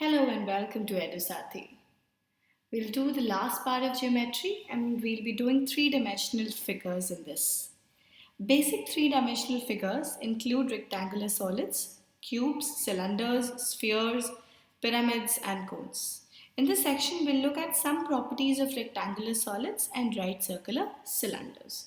Hello and welcome to EduSathi. We'll do the last part of geometry and we'll be doing three-dimensional figures in this. Basic three-dimensional figures include rectangular solids, cubes, cylinders, spheres, pyramids and cones. In this section, we'll look at some properties of rectangular solids and right circular cylinders.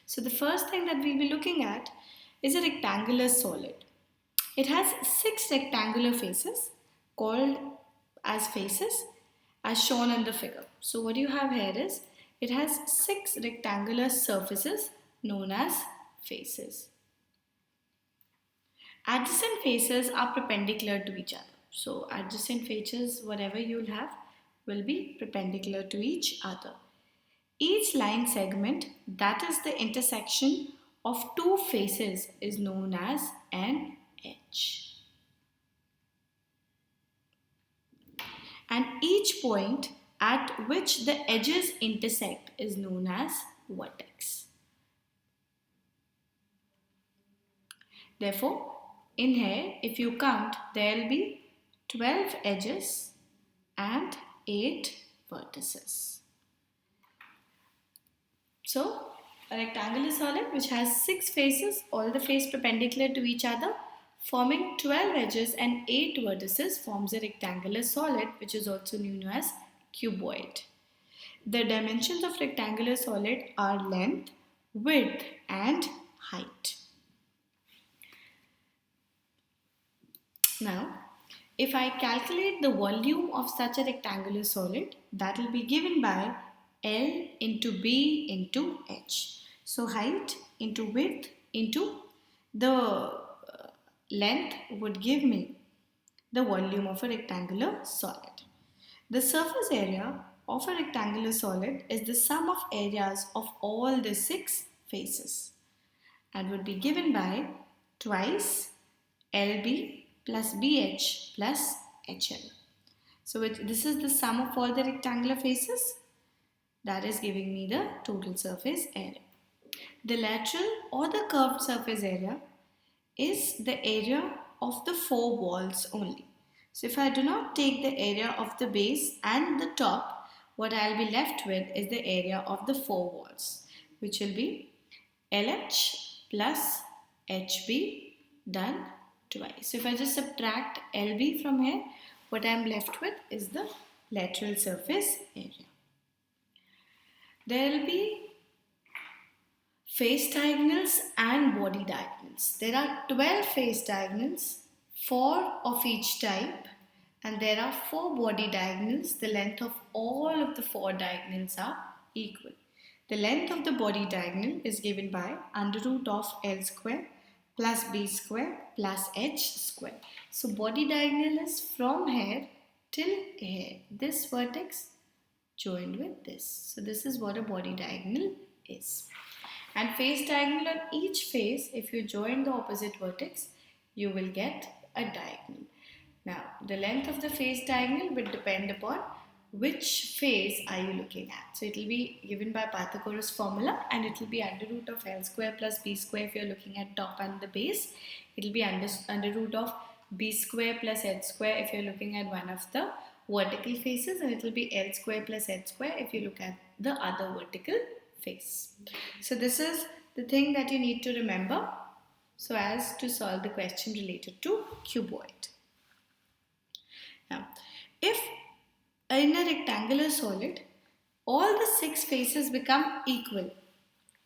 So the first thing that we'll be looking at is a rectangular solid. It has six rectangular faces called as faces as shown in the figure. So what you have here is it has six rectangular surfaces known as faces. Adjacent faces are perpendicular to each other. So adjacent faces, whatever you'll have, will be perpendicular to each other. Each line segment, that is the intersection of two faces, is known as an edge. And each point at which the edges intersect is known as vertex. Therefore, in here, if you count, there will be 12 edges and 8 vertices. So, a rectangular solid which has 6 faces, all the faces perpendicular to each other, forming 12 edges and 8 vertices forms a rectangular solid which is also known as cuboid. The dimensions of rectangular solid are length, width and height. Now, if I calculate the volume of such a rectangular solid, that will be given by L into B into H. So, height into width into the length would give me the volume of a rectangular solid. The surface area of a rectangular solid is the sum of areas of all the 6 faces and would be given by twice LB plus BH plus HL. So this is the sum of all the rectangular faces. That is giving me the total surface area. The lateral or the curved surface area is the area of the 4 walls only. So if I do not take the area of the base and the top, what I'll be left with is the area of the 4 walls, which will be LH plus HB done twice. So if I just subtract LB from here, what I'm left with is the lateral surface area. There will be face diagonals and body diagonals. There are 12 face diagonals, 4 of each type, and there are 4 body diagonals. The length of all of the 4 diagonals are equal. The length of the body diagonal is given by under root of L square plus B square plus H square. So body diagonal is from here till here. This vertex joined with this. So this is what a body diagonal is. And face diagonal on each face, if you join the opposite vertex, you will get a diagonal. Now, the length of the face diagonal will depend upon which face are you looking at. So it will be given by Pythagoras formula and it will be under root of L square plus B square if you are looking at top and the base. It will be under root of B square plus H square if you are looking at one of the vertical faces, and it will be L square plus H square if you look at the other vertical face. So this is the thing that you need to remember so as to solve the question related to cuboid. Now, if in a rectangular solid, all the 6 faces become equal,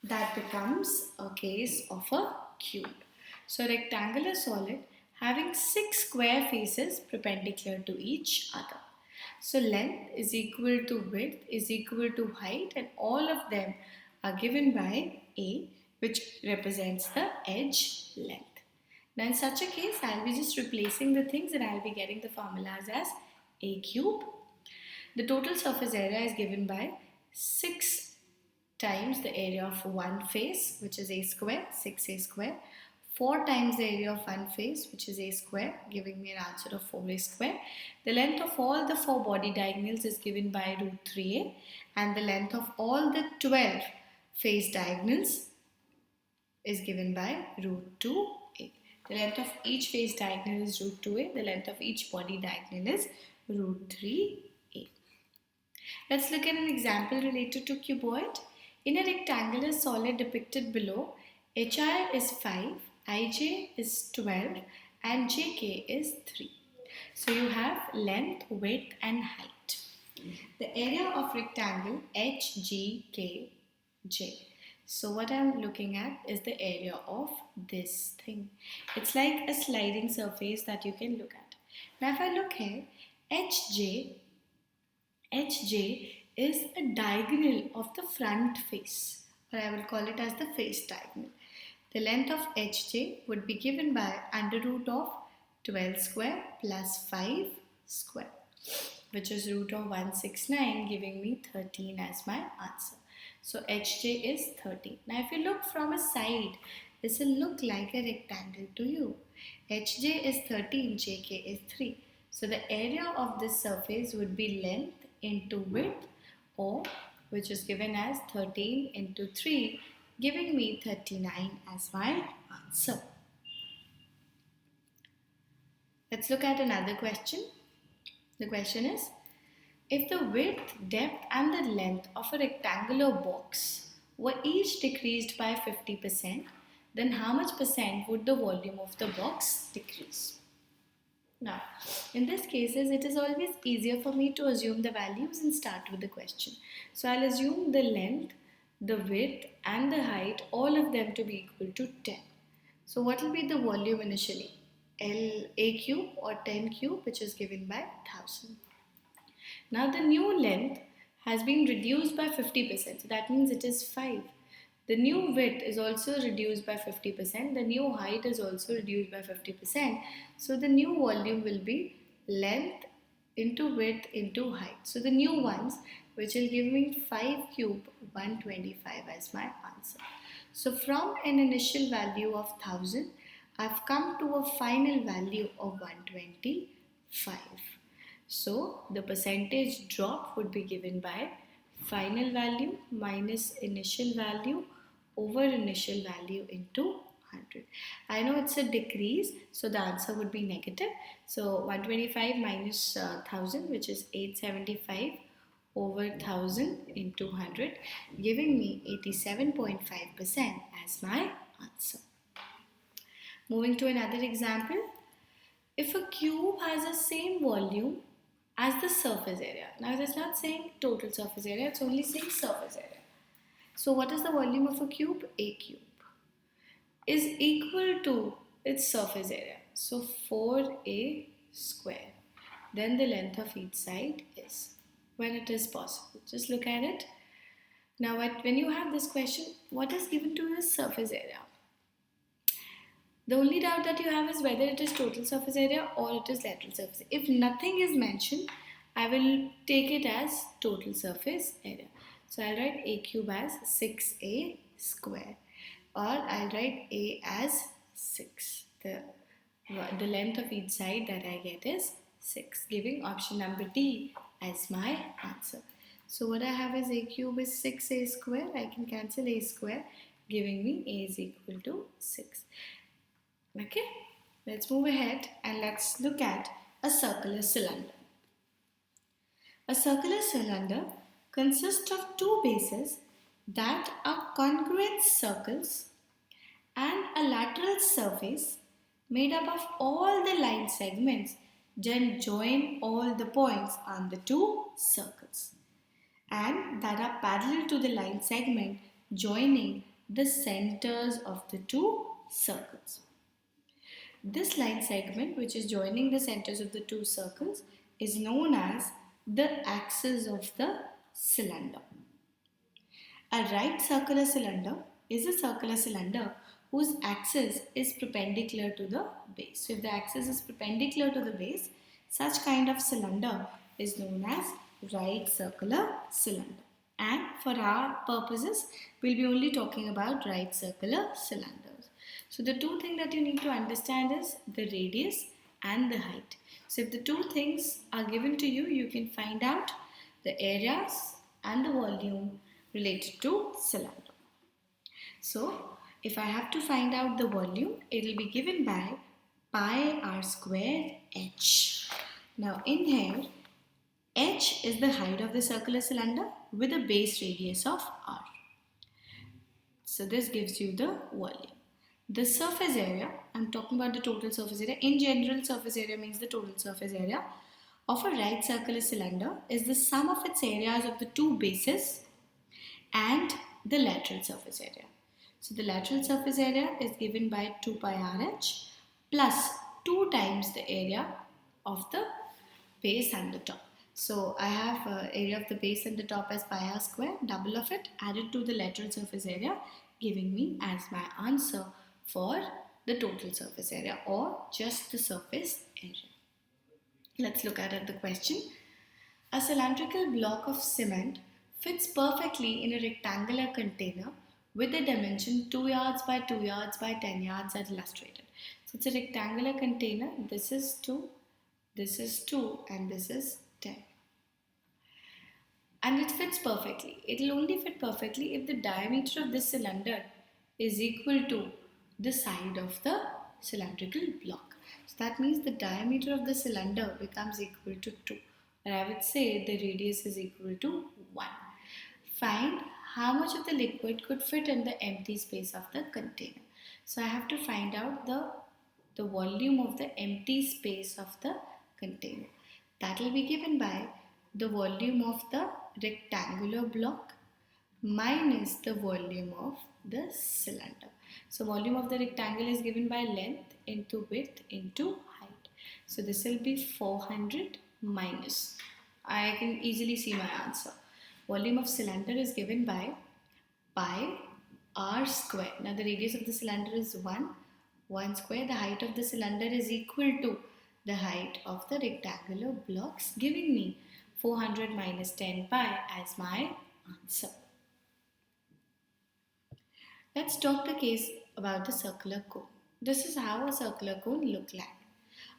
that becomes a case of a cube. So a rectangular solid having 6 square faces perpendicular to each other. So length is equal to width is equal to height, and all of them are given by A, which represents the edge length. Now in such a case, I'll be just replacing the things and I'll be getting the formulas as A cube. The total surface area is given by 6 times the area of one face, which is A square, 6A square, 4 times the area of one face, which is A square, giving me an answer of 4A square. The length of all the 4 body diagonals is given by root 3A, and the length of all the 12 face diagonals is given by root 2A. The length of each face diagonal is root 2a. The length of each body diagonal is root 3a. Let's look at an example related to cuboid. In a rectangular solid depicted below, HI is 5, IJ is 12 and JK is 3. So you have length, width and height. The area of rectangle HGKJ. So what I'm looking at is the area of this thing. It's like a sliding surface that you can look at. Now if I look here, HJ is a diagonal of the front face, or I will call it as the face diagonal. The length of HJ would be given by under root of 12 square plus 5 square, which is root of 169, giving me 13 as my answer. So HJ is 13. Now if you look from a side, this will look like a rectangle to you. HJ is 13, JK is 3. So the area of this surface would be length into width, or which is given as 13 into 3, giving me 39 as my answer. Let's look at another question. The question is, if the width, depth and the length of a rectangular box were each decreased by 50%, then how much percent would the volume of the box decrease? Now, in these cases, it is always easier for me to assume the values and start with the question. So I'll assume the length, the width and the height, all of them to be equal to 10. So what will be the volume initially? A cube or 10 cube, which is given by 1000. Now the new length has been reduced by 50%. So that means it is 5. The new width is also reduced by 50%. The new height is also reduced by 50%. So the new volume will be length into width into height. So the new ones, which will give me 5 cube 125 as my answer. So from an initial value of 1000, I've come to a final value of 125. So the percentage drop would be given by final value minus initial value over initial value into 100. I know it's a decrease, so the answer would be negative. So 125 minus 1000, which is 875 over 1000 into 100, giving me 87.5% as my answer. Moving to another example. If a cube has the same volume as the surface area. Now it is not saying total surface area, it's only saying surface area. So what is the volume of a cube? A cube is equal to its surface area. So 4a square. Then the length of each side is, when it is possible. Just look at it. Now when you have this question, what is given to the surface area? The only doubt that you have is whether it is total surface area or it is lateral surface. If nothing is mentioned, I will take it as total surface area. So I'll write a cube as 6a square, or I'll write a as 6. The length of each side that I get is 6, giving option number D as my answer. So what I have is a cube is 6a square. I can cancel a square, giving me a is equal to 6. Okay, let's move ahead and let's look at a circular cylinder. A circular cylinder consists of two bases that are congruent circles and a lateral surface made up of all the line segments that join all the points on the two circles and that are parallel to the line segment joining the centers of the two circles. This line segment, which is joining the centers of the two circles, is known as the axis of the cylinder. A right circular cylinder is a circular cylinder whose axis is perpendicular to the base. So if the axis is perpendicular to the base, such kind of cylinder is known as right circular cylinder. And for our purposes, we'll be only talking about right circular cylinders. So the two things that you need to understand is the radius and the height. So if the two things are given to you, you can find out the areas and the volume related to cylinder. So if I have to find out the volume, it will be given by pi r square h. Now in here, h is the height of the circular cylinder with a base radius of r. So this gives you the volume. The surface area, I'm talking about the total surface area. In general, surface area means the total surface area of a right circular cylinder is the sum of its areas of the two bases and the lateral surface area. So the lateral surface area is given by 2 pi RH plus 2 times the area of the base and the top. So I have area of the base and the top as pi r square, double of it added to the lateral surface area, giving me as my answer for the total surface area or just the surface area. Let's look at the question. A cylindrical block of cement fits perfectly in a rectangular container with a dimension 2 yards by 2 yards by 10 yards as illustrated. So it's a rectangular container. This is 2, this is 2 and this is 10. And it fits perfectly. It will only fit perfectly if the diameter of this cylinder is equal to the side of the cylindrical block. So that means the diameter of the cylinder becomes equal to 2. Or I would say the radius is equal to 1. Find how much of the liquid could fit in the empty space of the container. So I have to find out the volume of the empty space of the container. That will be given by the volume of the rectangular block minus the volume of the cylinder. So volume of the rectangle is given by length into width into height. So this will be 400 minus. I can easily see my answer. Volume of cylinder is given by pi r square. Now the radius of the cylinder is 1 square. The height of the cylinder is equal to the height of the rectangular blocks, giving me 400 minus 10 pi as my answer. Let's talk the case about the circular cone. This is how a circular cone looks like.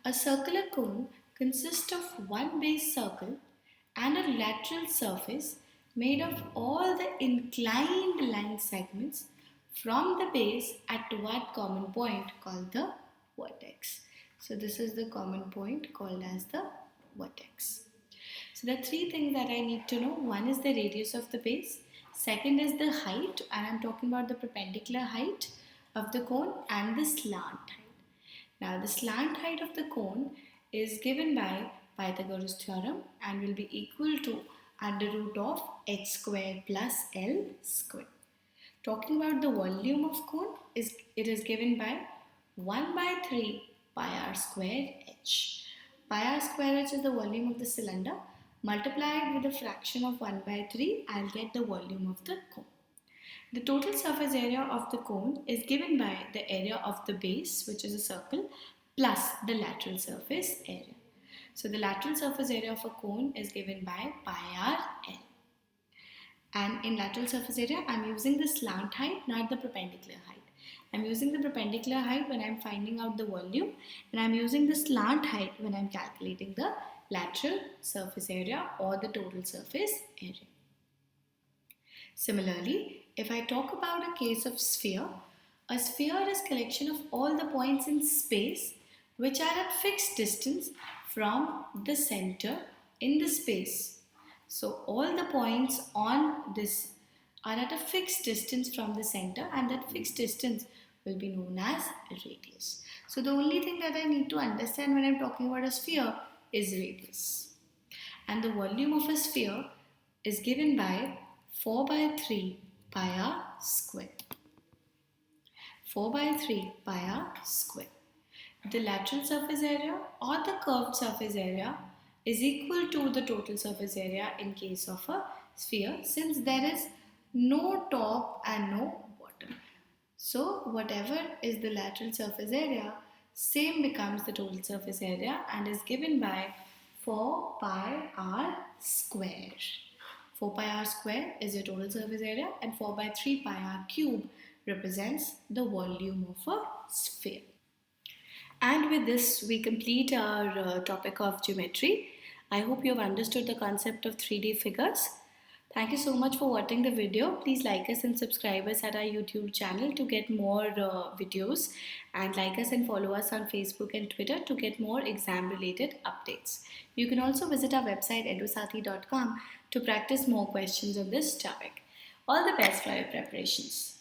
A circular cone consists of one base circle and a lateral surface made of all the inclined line segments from the base at one common point called the vertex. So this is the common point called as the vertex. So there are three things that I need to know. One is the radius of the base. Second is the height, and I'm talking about the perpendicular height of the cone and the slant height. Now the slant height of the cone is given by Pythagoras theorem and will be equal to under root of h square plus l square. Talking about the volume of cone, it is given by 1 by 3 pi r square h. Pi r square h is the volume of the cylinder. Multiplied with a fraction of 1 by 3, I'll get the volume of the cone. The total surface area of the cone is given by the area of the base, which is a circle, plus the lateral surface area. So the lateral surface area of a cone is given by pi r l. And in lateral surface area, I'm using the slant height, not the perpendicular height. I'm using the perpendicular height when I'm finding out the volume, and I'm using the slant height when I'm calculating the lateral surface area or the total surface area. Similarly, if I talk about a case of sphere, a sphere is collection of all the points in space which are at fixed distance from the center in the space. So all the points on this are at a fixed distance from the center, and that fixed distance will be known as radius. So the only thing that I need to understand when I'm talking about a sphere is radius. And the volume of a sphere is given by 4 by 3 pi r square. 4 by 3 pi r square. The lateral surface area or the curved surface area is equal to the total surface area in case of a sphere, since there is no top and no bottom. So whatever is the lateral surface area, same becomes the total surface area and is given by 4 pi r square. 4 pi r square is your total surface area, and 4 by 3 pi r cube represents the volume of a sphere. And with this, we complete our topic of geometry. I hope you have understood the concept of 3D figures. Thank you so much for watching the video. Please like us and subscribe us at our YouTube channel to get more videos, and like us and follow us on Facebook and Twitter to get more exam related updates. You can also visit our website edusathi.com to practice more questions on this topic. All the best for your preparations.